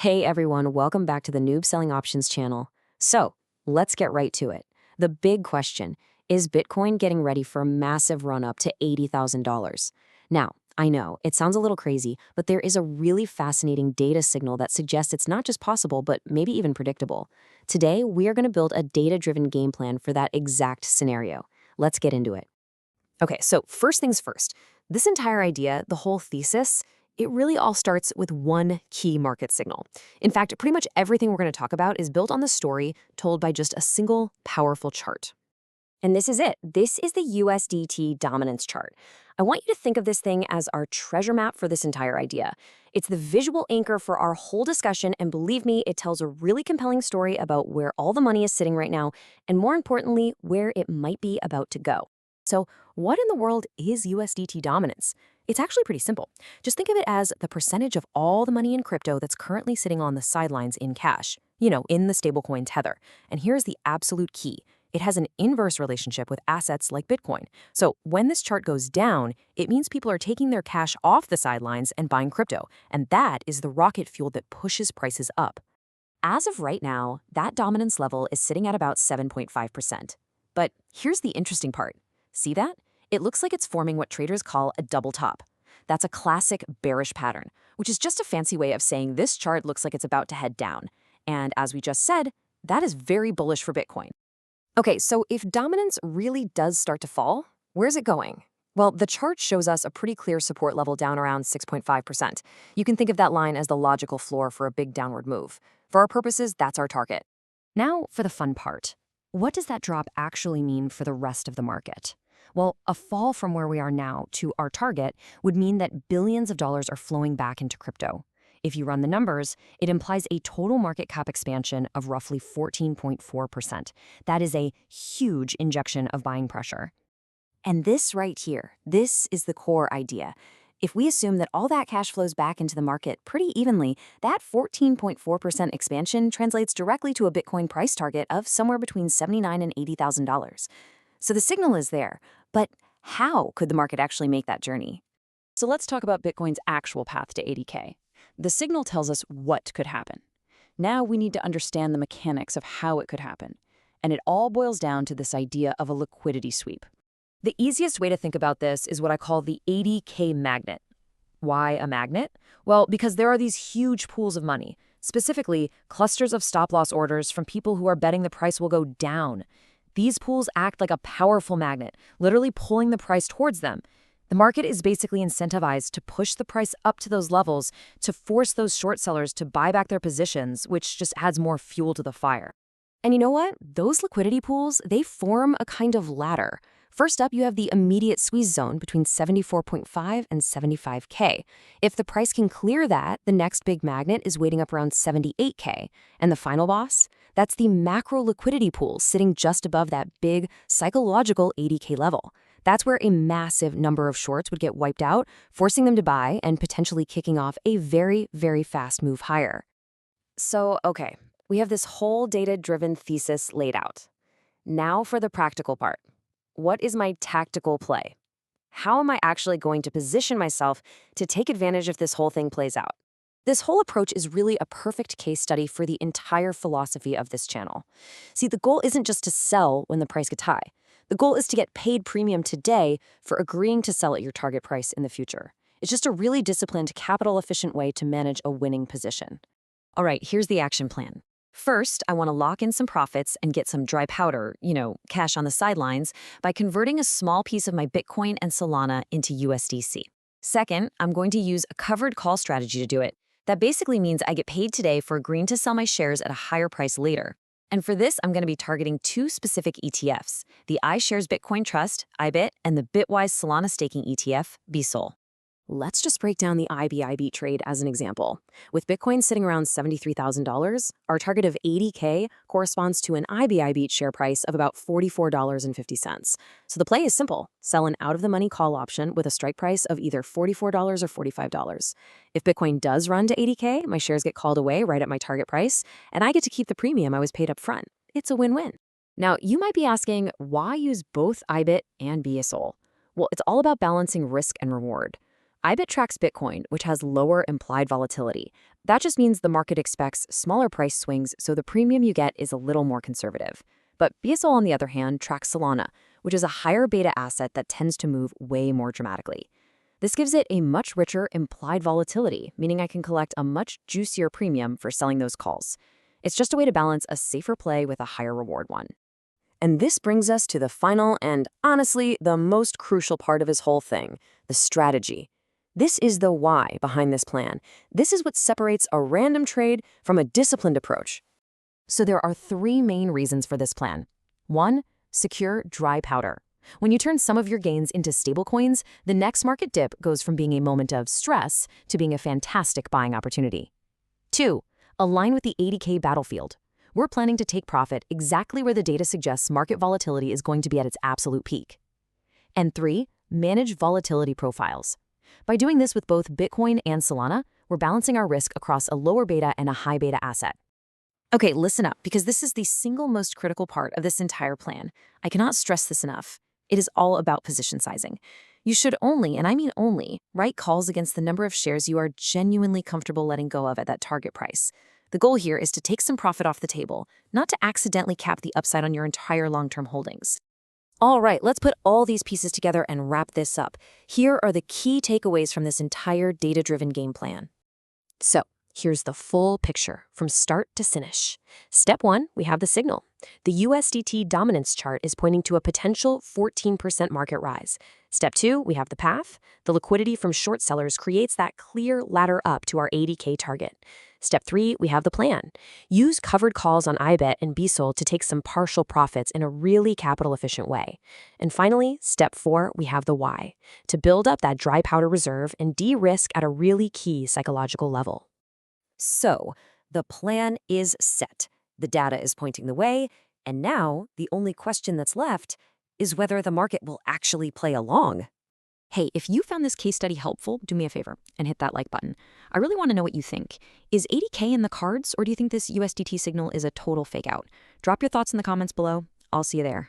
Hey everyone, welcome back to the Noob Selling Options channel. So, let's get right to it. The big question, is Bitcoin getting ready for a massive run up to $80,000? Now, I know, it sounds a little crazy, but there is a really fascinating data signal that suggests it's not just possible, but maybe even predictable. Today, we are going to build a data-driven game plan for that exact scenario. Let's get into it. Okay, so first things first. This entire idea, the whole thesis, it really all starts with one key market signal. In fact, pretty much everything we're going to talk about is built on the story told by just a single powerful chart. And this is it. This is the USDT dominance chart. I want you to think of this thing as our treasure map for this entire idea. It's the visual anchor for our whole discussion, and believe me, it tells a really compelling story about where all the money is sitting right now, and more importantly, where it might be about to go. So, what in the world is USDT dominance? It's actually pretty simple. Just think of it as the percentage of all the money in crypto that's currently sitting on the sidelines in cash, in the stablecoin Tether. And here's the absolute key. It has an inverse relationship with assets like Bitcoin. So when this chart goes down, it means people are taking their cash off the sidelines and buying crypto. And that is the rocket fuel that pushes prices up. As of right now, that dominance level is sitting at about 7.5%. But here's the interesting part. See that? It looks like it's forming what traders call a double top. That's a classic bearish pattern, which is just a fancy way of saying this chart looks like it's about to head down. And as we just said, that is very bullish for Bitcoin. Okay, so if dominance really does start to fall, where's it going? Well, the chart shows us a pretty clear support level down around 6.5%. You can think of that line as the logical floor for a big downward move. For our purposes, that's our target. Now for the fun part. What does that drop actually mean for the rest of the market? Well, a fall from where we are now to our target would mean that billions of dollars are flowing back into crypto. If you run the numbers, it implies a total market cap expansion of roughly 14.4%. That is a huge injection of buying pressure. And this right here, this is the core idea. If we assume that all that cash flows back into the market pretty evenly, that 14.4% expansion translates directly to a Bitcoin price target of somewhere between $79,000 and $80,000. So the signal is there, but how could the market actually make that journey? So let's talk about Bitcoin's actual path to 80K. The signal tells us what could happen. Now we need to understand the mechanics of how it could happen. And it all boils down to this idea of a liquidity sweep. The easiest way to think about this is what I call the 80K magnet. Why a magnet? Well, because there are these huge pools of money, specifically clusters of stop-loss orders from people who are betting the price will go down. These pools act like a powerful magnet, literally pulling the price towards them. The market is basically incentivized to push the price up to those levels to force those short sellers to buy back their positions, which just adds more fuel to the fire. And you know what? Those liquidity pools, they form a kind of ladder. First up, you have the immediate squeeze zone between 74.5 and 75K. If the price can clear that, the next big magnet is waiting up around 78K. And the final boss? That's the macro liquidity pool sitting just above that big psychological 80K level. That's where a massive number of shorts would get wiped out, forcing them to buy and potentially kicking off a very, very fast move higher. So, okay, we have this whole data-driven thesis laid out. Now for the practical part. What is my tactical play? How am I actually going to position myself to take advantage if this whole thing plays out? This whole approach is really a perfect case study for the entire philosophy of this channel. See, the goal isn't just to sell when the price gets high. The goal is to get paid premium today for agreeing to sell at your target price in the future. It's just a really disciplined, capital-efficient way to manage a winning position. All right, here's the action plan. First, I want to lock in some profits and get some dry powder, cash on the sidelines, by converting a small piece of my Bitcoin and Solana into USDC. Second, I'm going to use a covered call strategy to do it. That basically means I get paid today for agreeing to sell my shares at a higher price later. And for this, I'm going to be targeting two specific ETFs, the iShares Bitcoin Trust, IBIT, and the Bitwise Solana Staking ETF, BSOL. Let's just break down the IBIT trade as an example. With Bitcoin sitting around $73,000, our target of 80K corresponds to an IBIT share price of about $44.50. So the play is simple. Sell an out-of-the-money call option with a strike price of either $44 or $45. If Bitcoin does run to 80K, my shares get called away right at my target price, and I get to keep the premium I was paid up front. It's a win-win. Now, you might be asking, why use both IBIT and BSOL? Well, it's all about balancing risk and reward. IBIT tracks Bitcoin, which has lower implied volatility, That just means the market expects smaller price swings, so the premium you get is a little more conservative. But BSOL, on the other hand, tracks Solana, which is a higher beta asset that tends to move way more dramatically. This gives it a much richer implied volatility, meaning I can collect a much juicier premium for selling those calls. It's just a way to balance a safer play with a higher reward one. And this brings us to the final and, honestly, the most crucial part of his whole thing, the strategy. This is the why behind this plan. This is what separates a random trade from a disciplined approach. So there are three main reasons for this plan. 1. Secure dry powder. When you turn some of your gains into stablecoins, the next market dip goes from being a moment of stress to being a fantastic buying opportunity. 2. Align with the 80K battlefield. We're planning to take profit exactly where the data suggests market volatility is going to be at its absolute peak. And 3. Manage volatility profiles. By doing this with both Bitcoin and Solana, we're balancing our risk across a lower beta and a high beta asset. Okay, listen up, because this is the single most critical part of this entire plan. I cannot stress this enough. It is all about position sizing. You should only, and I mean only, write calls against the number of shares you are genuinely comfortable letting go of at that target price. The goal here is to take some profit off the table, not to accidentally cap the upside on your entire long-term holdings. All right, let's put all these pieces together and wrap this up. Here are the key takeaways from this entire data-driven game plan. So, here's the full picture from start to finish. Step 1, we have the signal. The USDT dominance chart is pointing to a potential 14% market rise. Step 2, we have the path. The liquidity from short sellers creates that clear ladder up to our 80K target. Step 3, we have the plan. Use covered calls on IBIT and BSOL to take some partial profits in a really capital-efficient way. And finally, step 4, we have the why. To build up that dry powder reserve and de-risk at a really key psychological level. So, the plan is set. The data is pointing the way, and now the only question that's left is whether the market will actually play along. Hey, if you found this case study helpful, do me a favor and hit that like button. I really want to know what you think. Is 80K in the cards, or do you think this USDT signal is a total fake out? Drop your thoughts in the comments below. I'll see you there.